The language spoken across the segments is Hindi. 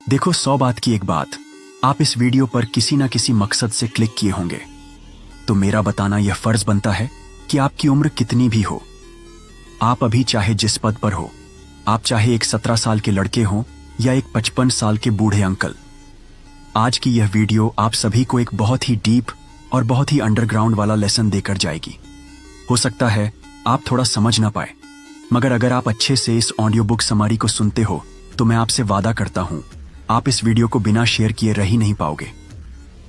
देखो, 100 बात की एक बात। आप इस वीडियो पर किसी ना किसी मकसद से क्लिक किए होंगे, तो मेरा बताना यह फर्ज बनता है कि आपकी उम्र कितनी भी हो, आप अभी चाहे जिस पद पर हो, आप चाहे एक 17 साल के लड़के हों या एक 55 साल के बूढ़े अंकल, आज की यह वीडियो आप सभी को एक बहुत ही डीप और बहुत ही अंडरग्राउंड वाला लेसन देकर जाएगी। हो सकता है आप थोड़ा समझ ना पाए, मगर अगर आप अच्छे से इस ऑडियो बुक समरी को सुनते हो तो मैं आपसे वादा करता हूं, आप इस वीडियो को बिना शेयर किए रह ही नहीं पाओगे।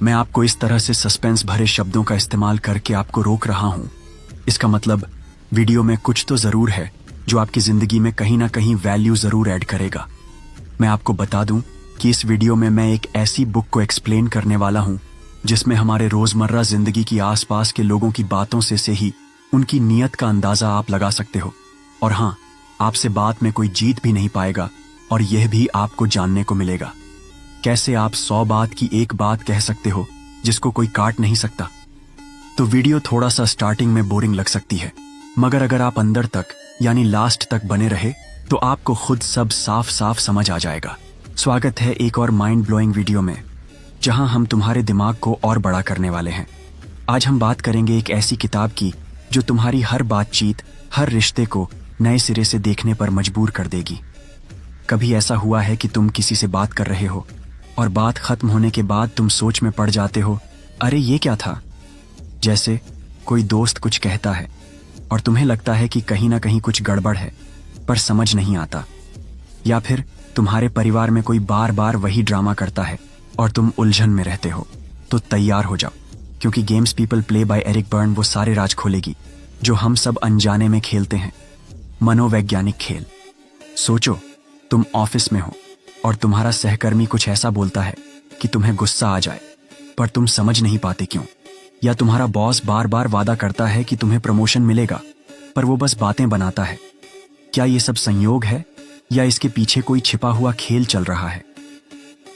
मैं आपको इस तरह से सस्पेंस भरे शब्दों का इस्तेमाल करके आपको रोक रहा हूं। इसका मतलब वीडियो में कुछ तो जरूर है जो आपकी जिंदगी में कहीं ना कहीं वैल्यू जरूर ऐड करेगा। मैं आपको बता दूं कि इस वीडियो में मैं एक ऐसी बुक को एक्सप्लेन करने वाला हूं जिसमें हमारे रोजमर्रा जिंदगी की आसपास के लोगों की बातों से ही उनकी नीयत का अंदाजा आप लगा सकते हो। और हां, आपसे बात में कोई जीत भी नहीं पाएगा और यह भी आपको जानने को मिलेगा कैसे आप 100 बात की एक बात कह सकते हो जिसको कोई काट नहीं सकता। तो वीडियो थोड़ा सा स्टार्टिंग में बोरिंग लग सकती है, मगर अगर आप अंदर तक यानी लास्ट तक बने रहे तो आपको खुद सब साफ साफ समझ आ जाएगा। स्वागत है एक और माइंड ब्लोइंग वीडियो में, जहां हम तुम्हारे दिमाग को और बड़ा करने वाले हैं। आज हम बात करेंगे एक ऐसी किताब की जो तुम्हारी हर बातचीत, हर रिश्ते को नए सिरे से देखने पर मजबूर कर देगी। कभी ऐसा हुआ है कि तुम किसी से बात कर रहे हो और बात खत्म होने के बाद तुम सोच में पड़ जाते हो, अरे ये क्या था। जैसे कोई दोस्त कुछ कहता है और तुम्हें लगता है कि कहीं ना कहीं कुछ गड़बड़ है, पर समझ नहीं आता। या फिर तुम्हारे परिवार में कोई बार बार वही ड्रामा करता है और तुम उलझन में रहते हो। तो तैयार हो जाओ, क्योंकि games people play by Eric Berne वो सारे राज खोलेगी जो हम सब अनजाने में खेलते हैं। मनोवैज्ञानिक खेल। सोचो, तुम ऑफिस में हो और तुम्हारा सहकर्मी कुछ ऐसा बोलता है कि तुम्हें गुस्सा आ जाए, पर तुम समझ नहीं पाते क्यों। या तुम्हारा बॉस बार बार वादा करता है कि तुम्हें प्रमोशन मिलेगा, पर वो बस बातें बनाता है। क्या ये सब संयोग है या इसके पीछे कोई छिपा हुआ खेल चल रहा है?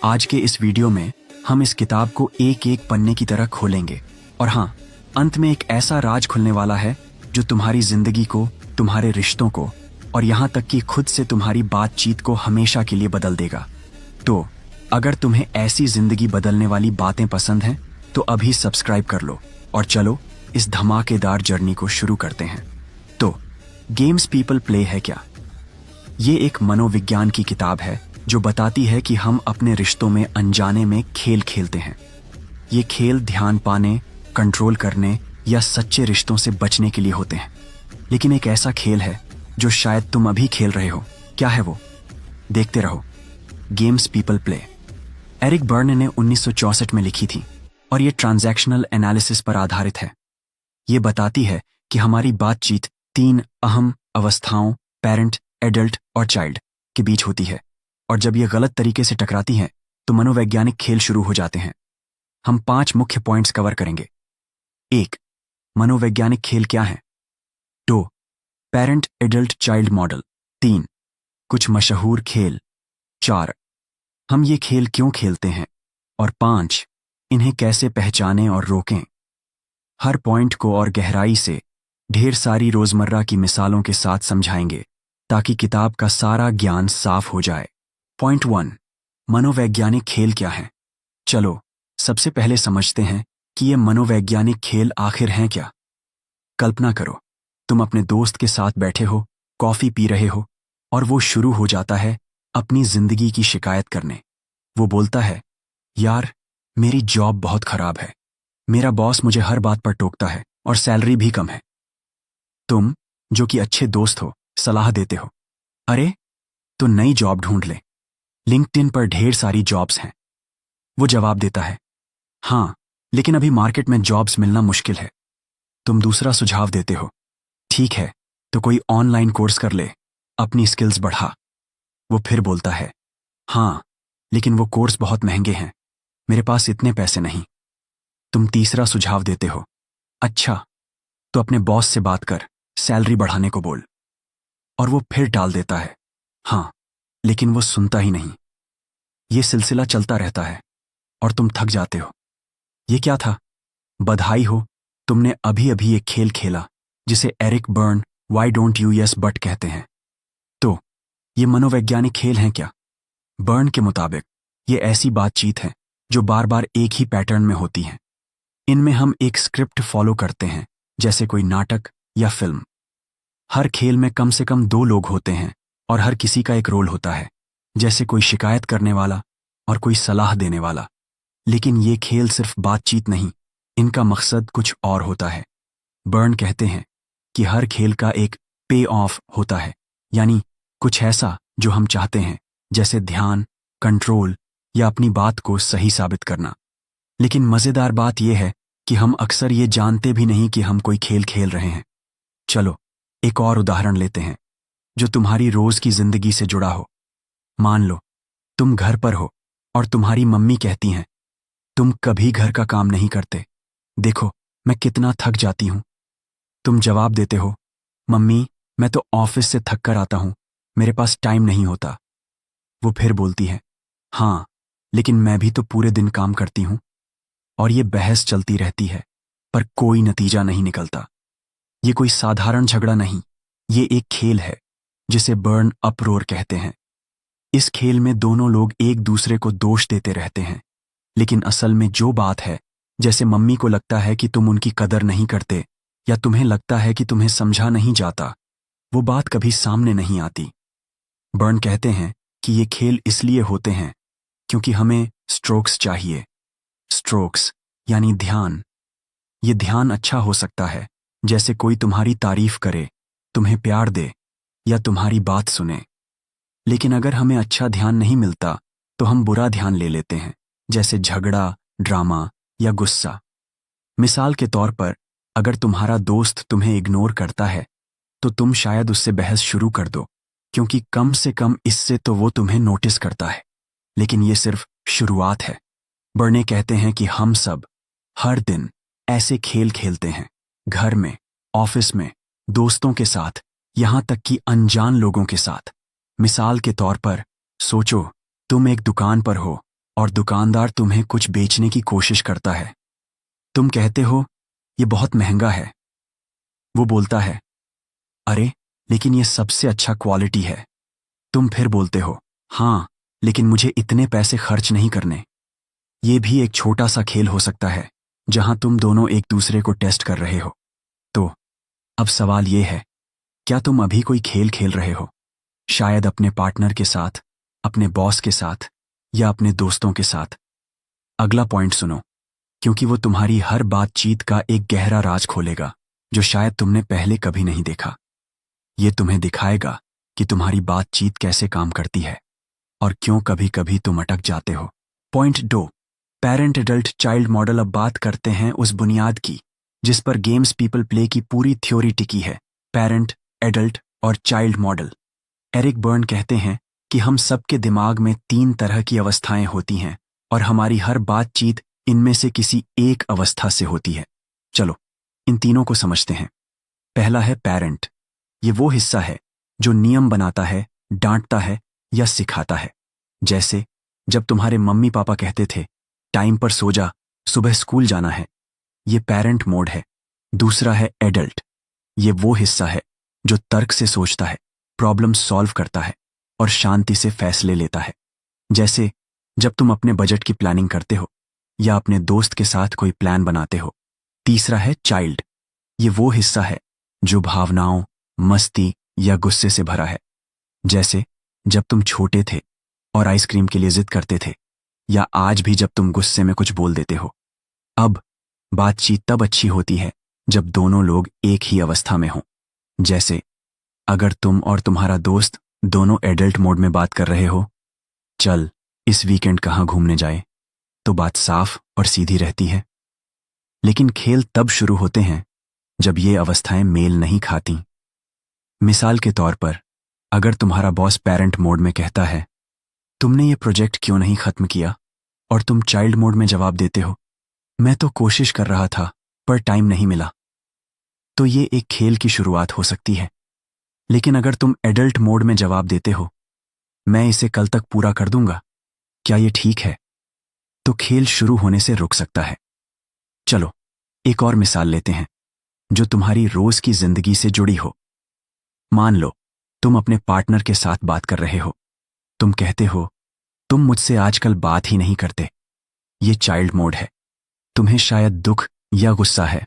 आज के इस वीडियो में हम इस किताब को एक एक पन्ने की तरह खोलेंगे और हाँ, अंत में एक ऐसा राज खुलने वाला है जो तुम्हारी जिंदगी को, तुम्हारे रिश्तों को और यहां तक कि खुद से तुम्हारी बातचीत को हमेशा के लिए बदल देगा। तो अगर तुम्हें ऐसी जिंदगी बदलने वाली बातें पसंद हैं तो अभी सब्सक्राइब कर लो और चलो इस धमाकेदार जर्नी को शुरू करते हैं। तो गेम्स पीपल प्ले है क्या? ये एक मनोविज्ञान की किताब है जो बताती है कि हम अपने रिश्तों में अनजाने में खेल खेलते हैं। ये खेल ध्यान पाने, कंट्रोल करने या सच्चे रिश्तों से बचने के लिए होते हैं, लेकिन एक ऐसा खेल है जो शायद तुम अभी खेल रहे हो। क्या है वो? देखते रहो। Games people play Eric Berne ने 1964 में लिखी थी और ये ट्रांजैक्शनल एनालिसिस पर आधारित है। ये बताती है कि हमारी बातचीत 3 अहम अवस्थाओं, पेरेंट, एडल्ट और चाइल्ड के बीच होती है, और जब ये गलत तरीके से टकराती हैं तो मनोवैज्ञानिक खेल शुरू हो जाते हैं। हम 5 मुख्य पॉइंट्स कवर करेंगे। 1. मनोवैज्ञानिक खेल क्या है? 2. Parent adult child model. 3. कुछ मशहूर खेल। 4. हम ये खेल क्यों खेलते हैं। और 5. इन्हें कैसे पहचानें और रोकें। हर पॉइंट को और गहराई से ढेर सारी रोजमर्रा की मिसालों के साथ समझाएंगे ताकि किताब का सारा ज्ञान साफ हो जाए। पॉइंट 1, मनोवैज्ञानिक खेल क्या है। चलो सबसे पहले समझते हैं कि ये मनोवैज्ञानिक खेल आखिर हैं क्या। कल्पना करो, तुम अपने दोस्त के साथ बैठे हो, कॉफी पी रहे हो और वो शुरू हो जाता है अपनी जिंदगी की शिकायत करने। वो बोलता है, यार मेरी जॉब बहुत खराब है, मेरा बॉस मुझे हर बात पर टोकता है और सैलरी भी कम है। तुम, जो कि अच्छे दोस्त हो, सलाह देते हो, अरे तो नई जॉब ढूंढ ले, लिंक्डइन पर ढेर सारी जॉब्स हैं। वो जवाब देता है, हाँ लेकिन अभी मार्केट में जॉब्स मिलना मुश्किल है। तुम दूसरा सुझाव देते हो, ठीक है तो कोई ऑनलाइन कोर्स कर ले, अपनी स्किल्स बढ़ा। वो फिर बोलता है, हाँ लेकिन वो कोर्स बहुत महंगे हैं, मेरे पास इतने पैसे नहीं। तुम तीसरा सुझाव देते हो, अच्छा तो अपने बॉस से बात कर, सैलरी बढ़ाने को बोल। और वो फिर टाल देता है, हाँ लेकिन वो सुनता ही नहीं। ये सिलसिला चलता रहता है और तुम थक जाते हो। ये क्या था? बधाई हो, तुमने अभी अभी एक खेल खेला जिसे Eric Berne why don't you yes but कहते हैं। तो ये मनोवैज्ञानिक खेल हैं क्या? बर्न के मुताबिक ये ऐसी बातचीत है जो बार बार एक ही पैटर्न में होती है। इनमें हम एक स्क्रिप्ट फॉलो करते हैं, जैसे कोई नाटक या फिल्म। हर खेल में कम से कम दो लोग होते हैं और हर किसी का एक रोल होता है, जैसे कोई शिकायत करने वाला और कोई सलाह देने वाला। लेकिन ये खेल सिर्फ बातचीत नहीं, इनका मकसद कुछ और होता है। बर्न कहते हैं कि हर खेल का एक पे ऑफ होता है, यानी कुछ ऐसा जो हम चाहते हैं, जैसे ध्यान, कंट्रोल या अपनी बात को सही साबित करना। लेकिन मज़ेदार बात यह है कि हम अक्सर ये जानते भी नहीं कि हम कोई खेल खेल रहे हैं। चलो एक और उदाहरण लेते हैं जो तुम्हारी रोज की जिंदगी से जुड़ा हो। मान लो तुम घर पर हो और तुम्हारी मम्मी कहती हैं, तुम कभी घर का काम नहीं करते, देखो मैं कितना थक जाती हूं। तुम जवाब देते हो, मम्मी मैं तो ऑफिस से थक कर आता हूं, मेरे पास टाइम नहीं होता। वो फिर बोलती है, हाँ लेकिन मैं भी तो पूरे दिन काम करती हूं। और ये बहस चलती रहती है, पर कोई नतीजा नहीं निकलता। ये कोई साधारण झगड़ा नहीं, ये एक खेल है जिसे बर्न अपरोर कहते हैं। इस खेल में दोनों लोग एक दूसरे को दोष देते रहते हैं, लेकिन असल में जो बात है, जैसे मम्मी को लगता है कि तुम उनकी कदर नहीं करते या तुम्हें लगता है कि तुम्हें समझा नहीं जाता, वो बात कभी सामने नहीं आती। बर्न कहते हैं कि ये खेल इसलिए होते हैं क्योंकि हमें स्ट्रोक्स चाहिए। स्ट्रोक्स यानी ध्यान। ये ध्यान अच्छा हो सकता है, जैसे कोई तुम्हारी तारीफ करे, तुम्हें प्यार दे या तुम्हारी बात सुने। लेकिन अगर हमें अच्छा ध्यान नहीं मिलता तो हम बुरा ध्यान ले लेते हैं, जैसे झगड़ा, ड्रामा या गुस्सा। मिसाल के तौर पर, अगर तुम्हारा दोस्त तुम्हें इग्नोर करता है तो तुम शायद उससे बहस शुरू कर दो, क्योंकि कम से कम इससे तो वो तुम्हें नोटिस करता है। लेकिन ये सिर्फ शुरुआत है। बर्ने कहते हैं कि हम सब हर दिन ऐसे खेल खेलते हैं, घर में, ऑफिस में, दोस्तों के साथ, यहां तक कि अनजान लोगों के साथ। मिसाल के तौर पर, सोचो तुम एक दुकान पर हो और दुकानदार तुम्हें कुछ बेचने की कोशिश करता है। तुम कहते हो, ये बहुत महंगा है। वो बोलता है, अरे लेकिन ये सबसे अच्छा क्वालिटी है। तुम फिर बोलते हो, हाँ लेकिन मुझे इतने पैसे खर्च नहीं करने। ये भी एक छोटा सा खेल हो सकता है जहां तुम दोनों एक दूसरे को टेस्ट कर रहे हो। तो अब सवाल ये है, क्या तुम अभी कोई खेल खेल रहे हो? शायद अपने पार्टनर के साथ, अपने बॉस के साथ या अपने दोस्तों के साथ। अगला पॉइंट सुनो, क्योंकि वो तुम्हारी हर बातचीत का एक गहरा राज खोलेगा जो शायद तुमने पहले कभी नहीं देखा। ये तुम्हें दिखाएगा कि तुम्हारी बातचीत कैसे काम करती है और क्यों कभी कभी तुम अटक जाते हो। Point 2, parent adult child model. अब बात करते हैं उस बुनियाद की जिस पर गेम्स पीपल प्ले की पूरी थ्योरी टिकी है, पेरेंट, एडल्ट और चाइल्ड मॉडल। एरिक बर्न कहते हैं कि हम सबके दिमाग में 3 तरह की अवस्थाएं होती हैं और हमारी हर बातचीत इनमें से किसी एक अवस्था से होती है। चलो इन तीनों को समझते हैं। पहला है पेरेंट। ये वो हिस्सा है जो नियम बनाता है, डांटता है या सिखाता है। जैसे जब तुम्हारे मम्मी पापा कहते थे, टाइम पर सो जा, सुबह स्कूल जाना है। ये पेरेंट मोड है। दूसरा है एडल्ट। ये वो हिस्सा है जो तर्क से सोचता है, प्रॉब्लम सॉल्व करता है और शांति से फैसले लेता है। जैसे जब तुम अपने बजट की प्लानिंग करते हो या अपने दोस्त के साथ कोई प्लान बनाते हो। तीसरा है चाइल्ड। ये वो हिस्सा है जो भावनाओं, मस्ती या गुस्से से भरा है। जैसे जब तुम छोटे थे और आइसक्रीम के लिए जिद करते थे, या आज भी जब तुम गुस्से में कुछ बोल देते हो। अब बातचीत तब अच्छी होती है जब दोनों लोग एक ही अवस्था में हों। जैसे अगर तुम और तुम्हारा दोस्त दोनों एडल्ट मोड में बात कर रहे हो, चल इस वीकेंड कहाँ घूमने जाए, तो बात साफ और सीधी रहती है। लेकिन खेल तब शुरू होते हैं जब ये अवस्थाएं मेल नहीं खाती। मिसाल के तौर पर, अगर तुम्हारा बॉस पेरेंट मोड में कहता है, तुमने ये प्रोजेक्ट क्यों नहीं खत्म किया, और तुम चाइल्ड मोड में जवाब देते हो, मैं तो कोशिश कर रहा था पर टाइम नहीं मिला, तो ये एक खेल की शुरुआत हो सकती है। लेकिन अगर तुम एडल्ट मोड में जवाब देते हो, मैं इसे कल तक पूरा कर दूंगा, क्या ये ठीक है, तो खेल शुरू होने से रुक सकता है। चलो एक और मिसाल लेते हैं जो तुम्हारी रोज की जिंदगी से जुड़ी हो। मान लो तुम अपने पार्टनर के साथ बात कर रहे हो। तुम कहते हो, तुम मुझसे आजकल बात ही नहीं करते। ये चाइल्ड मोड है। तुम्हें शायद दुख या गुस्सा है।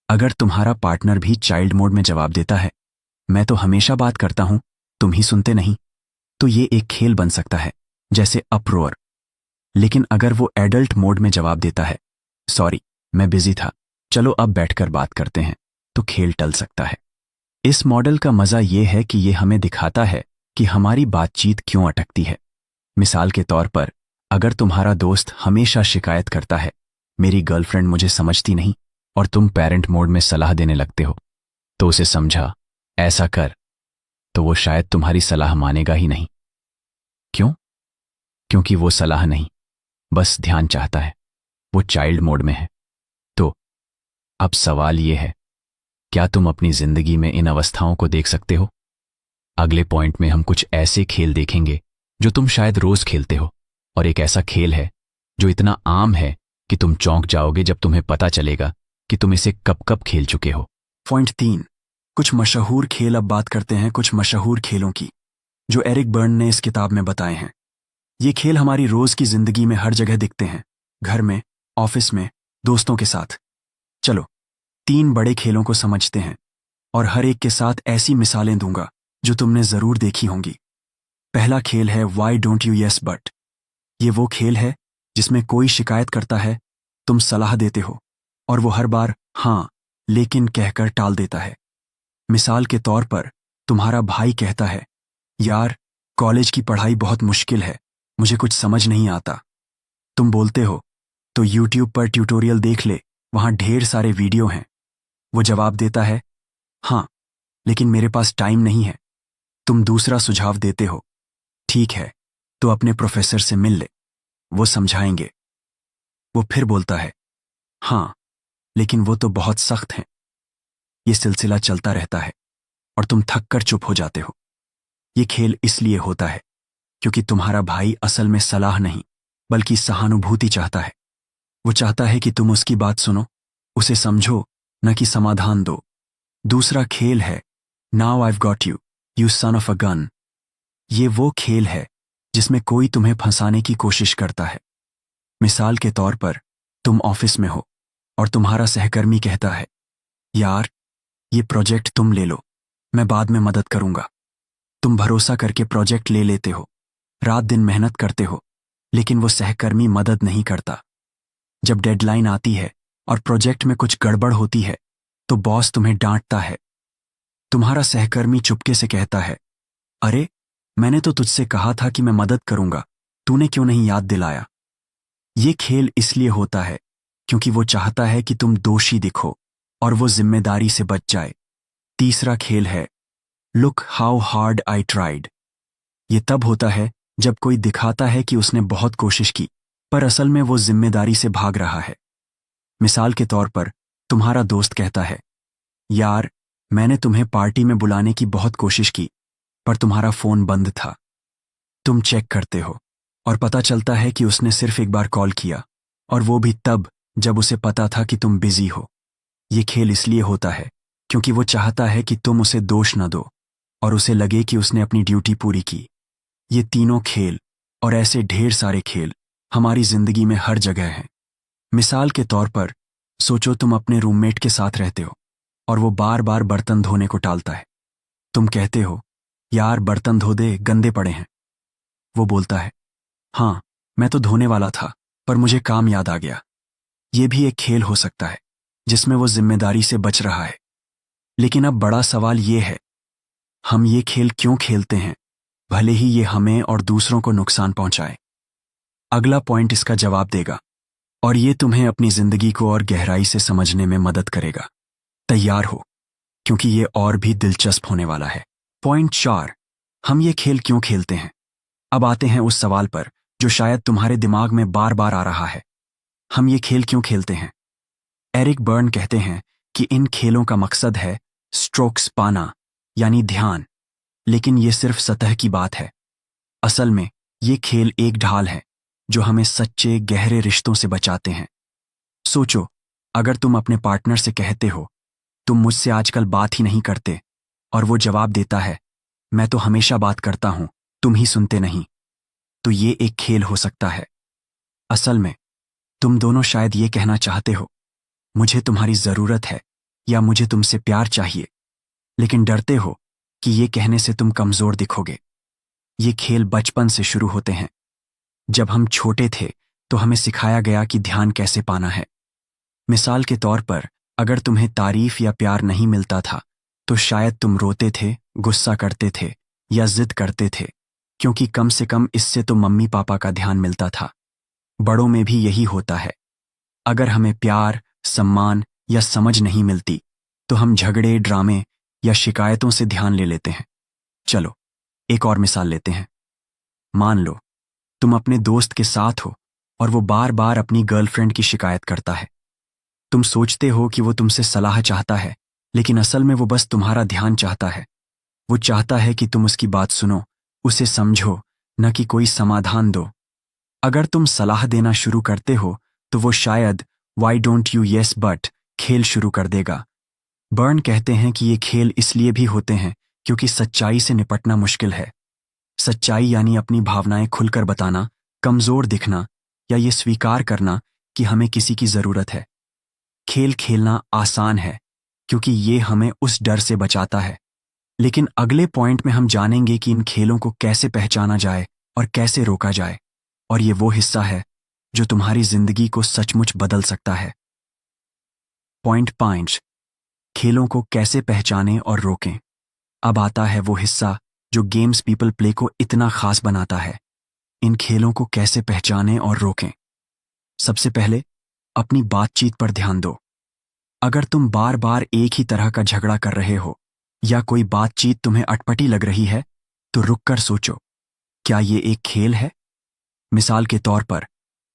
अगर तुम्हारा पार्टनर भी चाइल्ड मोड में जवाब देता है, मैं तो हमेशा बात करता हूं, तुम ही सुनते नहीं, तो ये एक खेल बन सकता है, जैसे अप्रोर। लेकिन अगर वो एडल्ट मोड में जवाब देता है, सॉरी मैं बिजी था, चलो अब बैठकर बात करते हैं, तो खेल टल सकता है। इस मॉडल का मजा ये है कि ये हमें दिखाता है कि हमारी बातचीत क्यों अटकती है। मिसाल के तौर पर, अगर तुम्हारा दोस्त हमेशा शिकायत करता है, मेरी गर्लफ्रेंड मुझे समझती नहीं, और तुम पेरेंट मोड में सलाह देने लगते हो, तो उसे समझा, ऐसा कर, तो वो शायद तुम्हारी सलाह मानेगा ही नहीं। क्यों? क्योंकि वो सलाह नहीं, बस ध्यान चाहता है। वो चाइल्ड मोड में है। तो अब सवाल ये है, क्या तुम अपनी जिंदगी में इन अवस्थाओं को देख सकते हो? अगले पॉइंट में हम कुछ ऐसे खेल देखेंगे जो तुम शायद रोज खेलते हो, और एक ऐसा खेल है जो इतना आम है कि तुम चौंक जाओगे जब तुम्हें पता चलेगा कि तुम इसे कब कब खेल चुके हो। पॉइंट 3, कुछ मशहूर खेल। अब बात करते हैं कुछ मशहूर खेलों की जो एरिक बर्न ने इस किताब में बताए हैं। ये खेल हमारी रोज की जिंदगी में हर जगह दिखते हैं, घर में, ऑफिस में, दोस्तों के साथ। चलो 3 बड़े खेलों को समझते हैं, और हर एक के साथ ऐसी मिसालें दूंगा जो तुमने जरूर देखी होंगी। पहला खेल है why don't you yes but. ये वो खेल है जिसमें कोई शिकायत करता है, तुम सलाह देते हो, और वो हर बार हाँ लेकिन कहकर टाल देता है। मिसाल के तौर पर, तुम्हारा भाई कहता है, यार कॉलेज की पढ़ाई बहुत मुश्किल है, मुझे कुछ समझ नहीं आता। तुम बोलते हो, तो यूट्यूब पर ट्यूटोरियल देख ले, वहां ढेर सारे वीडियो हैं। वो जवाब देता है, हाँ लेकिन मेरे पास टाइम नहीं है। तुम दूसरा सुझाव देते हो, ठीक है तो अपने प्रोफेसर से मिल ले, वो समझाएंगे। वो फिर बोलता है, हाँ लेकिन वो तो बहुत सख्त हैं। ये सिलसिला चलता रहता है और तुम थक कर चुप हो जाते हो। ये खेल इसलिए होता है क्योंकि तुम्हारा भाई असल में सलाह नहीं बल्कि सहानुभूति चाहता है। वो चाहता है कि तुम उसकी बात सुनो, उसे समझो, न कि समाधान दो। दूसरा खेल है now I've got you, you son of a gun. ये वो खेल है जिसमें कोई तुम्हें फंसाने की कोशिश करता है। मिसाल के तौर पर, तुम ऑफिस में हो और तुम्हारा सहकर्मी कहता है, यार ये प्रोजेक्ट तुम ले लो, मैं बाद में मदद करूंगा। तुम भरोसा करके प्रोजेक्ट ले लेते हो, रात दिन मेहनत करते हो, लेकिन वो सहकर्मी मदद नहीं करता। जब डेडलाइन आती है और प्रोजेक्ट में कुछ गड़बड़ होती है तो बॉस तुम्हें डांटता है। तुम्हारा सहकर्मी चुपके से कहता है, अरे मैंने तो तुझसे कहा था कि मैं मदद करूंगा, तूने क्यों नहीं याद दिलाया। ये खेल इसलिए होता है क्योंकि वो चाहता है कि तुम दोषी दिखो और वो जिम्मेदारी से बच जाए। तीसरा खेल है look how hard I tried. ये तब होता है जब कोई दिखाता है कि उसने बहुत कोशिश की, पर असल में वो जिम्मेदारी से भाग रहा है। मिसाल के तौर पर, तुम्हारा दोस्त कहता है, यार मैंने तुम्हें पार्टी में बुलाने की बहुत कोशिश की, पर तुम्हारा फोन बंद था। तुम चेक करते हो और पता चलता है कि उसने सिर्फ एक बार कॉल किया, और वो भी तब जब उसे पता था कि तुम बिजी हो। ये खेल इसलिए होता है क्योंकि वो चाहता है कि तुम उसे दोष न दो और उसे लगे कि उसने अपनी ड्यूटी पूरी की। ये तीनों खेल और ऐसे ढेर सारे खेल हमारी जिंदगी में हर जगह हैं। मिसाल के तौर पर, सोचो तुम अपने रूममेट के साथ रहते हो और वो बार बार बर्तन धोने को टालता है। तुम कहते हो, यार बर्तन धो दे, गंदे पड़े हैं। वो बोलता है, हाँ मैं तो धोने वाला था पर मुझे काम याद आ गया। ये भी एक खेल हो सकता है जिसमें वो जिम्मेदारी से बच रहा है। लेकिन अब बड़ा सवाल ये है, हम ये खेल क्यों खेलते हैं, भले ही ये हमें और दूसरों को नुकसान पहुंचाए। अगला पॉइंट इसका जवाब देगा और ये तुम्हें अपनी जिंदगी को और गहराई से समझने में मदद करेगा। तैयार हो, क्योंकि ये और भी दिलचस्प होने वाला है। पॉइंट 4, हम ये खेल क्यों खेलते हैं। अब आते हैं उस सवाल पर जो शायद तुम्हारे दिमाग में बार बार आ रहा है, हम ये खेल क्यों खेलते हैं। एरिक बर्न कहते हैं कि इन खेलों का मकसद है स्ट्रोक्स पाना, यानी ध्यान। लेकिन ये सिर्फ सतह की बात है। असल में ये खेल एक ढाल है जो हमें सच्चे गहरे रिश्तों से बचाते हैं। सोचो, अगर तुम अपने पार्टनर से कहते हो, तुम मुझसे आजकल बात ही नहीं करते, और वो जवाब देता है, मैं तो हमेशा बात करता हूं, तुम ही सुनते नहीं। तो ये एक खेल हो सकता है। असल में तुम दोनों शायद ये कहना चाहते हो, मुझे तुम्हारी जरूरत है या मुझे तुमसे प्यार चाहिए, लेकिन डरते हो कि ये कहने से तुम कमजोर दिखोगे। ये खेल बचपन से शुरू होते हैं। जब हम छोटे थे तो हमें सिखाया गया कि ध्यान कैसे पाना है। मिसाल के तौर पर, अगर तुम्हें तारीफ या प्यार नहीं मिलता था तो शायद तुम रोते थे, गुस्सा करते थे या जिद करते थे, क्योंकि कम से कम इससे तो मम्मी पापा का ध्यान मिलता था। बड़ों में भी यही होता है। अगर हमें प्यार, सम्मान या समझ नहीं मिलती तो हम झगड़े, ड्रामे या शिकायतों से ध्यान ले लेते हैं। चलो एक और मिसाल लेते हैं। मान लो तुम अपने दोस्त के साथ हो और वो बार बार अपनी गर्लफ्रेंड की शिकायत करता है। तुम सोचते हो कि वो तुमसे सलाह चाहता है, लेकिन असल में वो बस तुम्हारा ध्यान चाहता है। वो चाहता है कि तुम उसकी बात सुनो, उसे समझो, न कि कोई समाधान दो। अगर तुम सलाह देना शुरू करते हो तो वो शायद why don't you yes but खेल शुरू कर देगा। बर्न कहते हैं कि ये खेल इसलिए भी होते हैं क्योंकि सच्चाई से निपटना मुश्किल है। सच्चाई यानी अपनी भावनाएं खुलकर बताना, कमजोर दिखना या ये स्वीकार करना कि हमें किसी की जरूरत है। खेल खेलना आसान है क्योंकि ये हमें उस डर से बचाता है। लेकिन अगले पॉइंट में हम जानेंगे कि इन खेलों को कैसे पहचाना जाए और कैसे रोका जाए, और ये वो हिस्सा है जो तुम्हारी जिंदगी को सचमुच बदल सकता है। पॉइंट 5, खेलों को कैसे पहचानें और रोकें। अब आता है वो हिस्सा जो गेम्स पीपल प्ले को इतना खास बनाता है। इन खेलों को कैसे पहचानें और रोकें। सबसे पहले अपनी बातचीत पर ध्यान दो। अगर तुम बार बार एक ही तरह का झगड़ा कर रहे हो या कोई बातचीत तुम्हें अटपटी लग रही है तो रुक कर सोचो, क्या ये एक खेल है? मिसाल के तौर पर,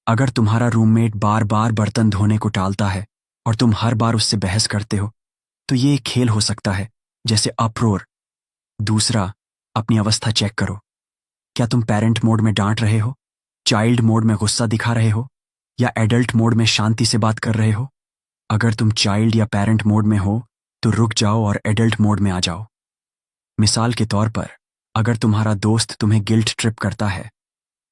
अगर तुम्हारा रूममेट बार बार बर्तन धोने को टालता है और तुम हर बार उससे बहस करते हो तो ये एक खेल हो सकता है, जैसे अप्रोर। दूसरा, अपनी अवस्था चेक करो। क्या तुम पेरेंट मोड में डांट रहे हो, चाइल्ड मोड में गुस्सा दिखा रहे हो या एडल्ट मोड में शांति से बात कर रहे हो? अगर तुम चाइल्ड या पेरेंट मोड में हो तो रुक जाओ और एडल्ट मोड में आ जाओ। मिसाल के तौर पर, अगर तुम्हारा दोस्त तुम्हें गिल्ट ट्रिप करता है,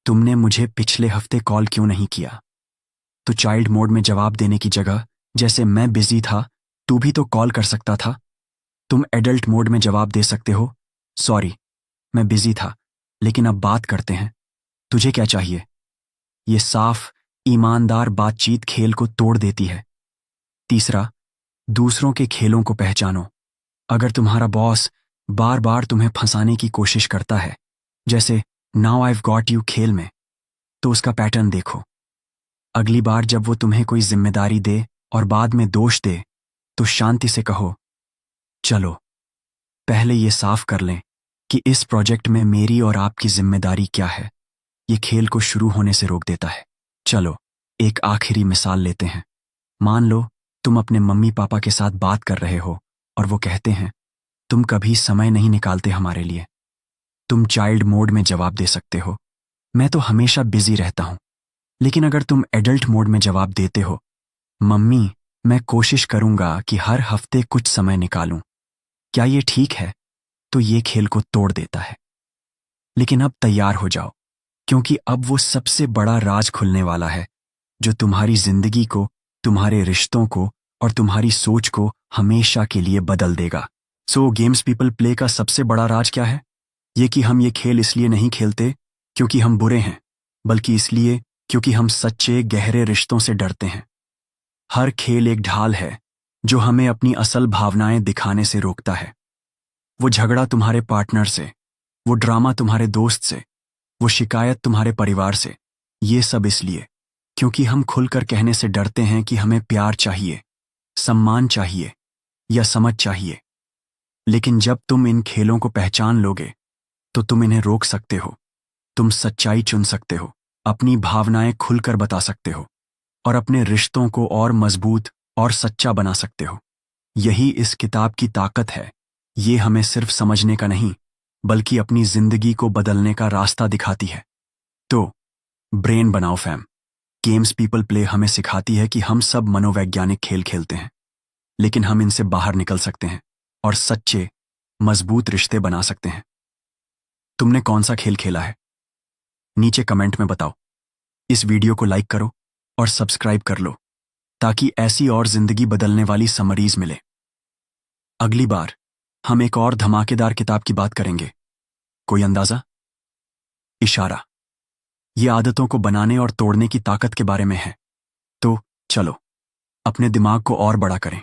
तुमने मुझे पिछले हफ्ते कॉल क्यों नहीं किया, तो चाइल्ड मोड में जवाब देने की जगह, जैसे मैं बिजी था, तू भी तो कॉल कर सकता था। तुम एडल्ट मोड में जवाब दे सकते हो, सॉरी मैं बिजी था, लेकिन अब बात करते हैं, तुझे क्या चाहिए। ये साफ, ईमानदार बातचीत खेल को तोड़ देती है। तीसरा, दूसरों के खेलों को पहचानो। अगर तुम्हारा बॉस बार बार तुम्हें फंसाने की कोशिश करता है, जैसे नाउ आईव गॉट यू खेल में, तो उसका पैटर्न देखो। अगली बार जब वो तुम्हें कोई जिम्मेदारी दे और बाद में दोष दे तो शांति से कहो, चलो पहले ये साफ कर लें कि इस प्रोजेक्ट में मेरी और आपकी जिम्मेदारी क्या है। ये खेल को शुरू होने से रोक देता है। चलो एक आखिरी मिसाल लेते हैं। मान लो तुम अपने मम्मी पापा के साथ बात कर रहे हो और वो कहते हैं, तुम कभी समय नहीं निकालते हमारे लिए। तुम चाइल्ड मोड में जवाब दे सकते हो, मैं तो हमेशा बिजी रहता हूं। लेकिन अगर तुम एडल्ट मोड में जवाब देते हो, मम्मी मैं कोशिश करूंगा कि हर हफ्ते कुछ समय निकालूं, क्या ये ठीक है, तो ये खेल को तोड़ देता है। लेकिन अब तैयार हो जाओ, क्योंकि अब वो सबसे बड़ा राज खुलने वाला है जो तुम्हारी जिंदगी को, तुम्हारे रिश्तों को और तुम्हारी सोच को हमेशा के लिए बदल देगा। सो गेम्स पीपल प्ले का सबसे बड़ा राज क्या है? ये कि हम ये खेल इसलिए नहीं खेलते क्योंकि हम बुरे हैं, बल्कि इसलिए क्योंकि हम सच्चे, गहरे रिश्तों से डरते हैं। हर खेल एक ढाल है जो हमें अपनी असल भावनाएं दिखाने से रोकता है। वो झगड़ा तुम्हारे पार्टनर से, वो ड्रामा तुम्हारे दोस्त से, वो शिकायत तुम्हारे परिवार से, ये सब इसलिए क्योंकि हम खुलकर कहने से डरते हैं कि हमें प्यार चाहिए, सम्मान चाहिए या समझ चाहिए। लेकिन जब तुम इन खेलों को पहचान लोगे तो तुम इन्हें रोक सकते हो। तुम सच्चाई चुन सकते हो, अपनी भावनाएं खुलकर बता सकते हो और अपने रिश्तों को और मजबूत और सच्चा बना सकते हो। यही इस किताब की ताकत है। ये हमें सिर्फ समझने का नहीं, बल्कि अपनी जिंदगी को बदलने का रास्ता दिखाती है। तो ब्रेन बनाओ फैम। गेम्स पीपल प्ले हमें सिखाती है कि हम सब मनोवैज्ञानिक खेल खेलते हैं, लेकिन हम इनसे बाहर निकल सकते हैं और सच्चे, मजबूत रिश्ते बना सकते हैं। तुमने कौन सा खेल खेला है? नीचे कमेंट में बताओ। इस वीडियो को लाइक करो और सब्सक्राइब कर लो ताकि ऐसी और जिंदगी बदलने वाली समरीज मिले। अगली बार हम एक और धमाकेदार किताब की बात करेंगे। कोई अंदाजा? इशारा। ये आदतों को बनाने और तोड़ने की ताकत के बारे में है। तो चलो अपने दिमाग को और बड़ा करें।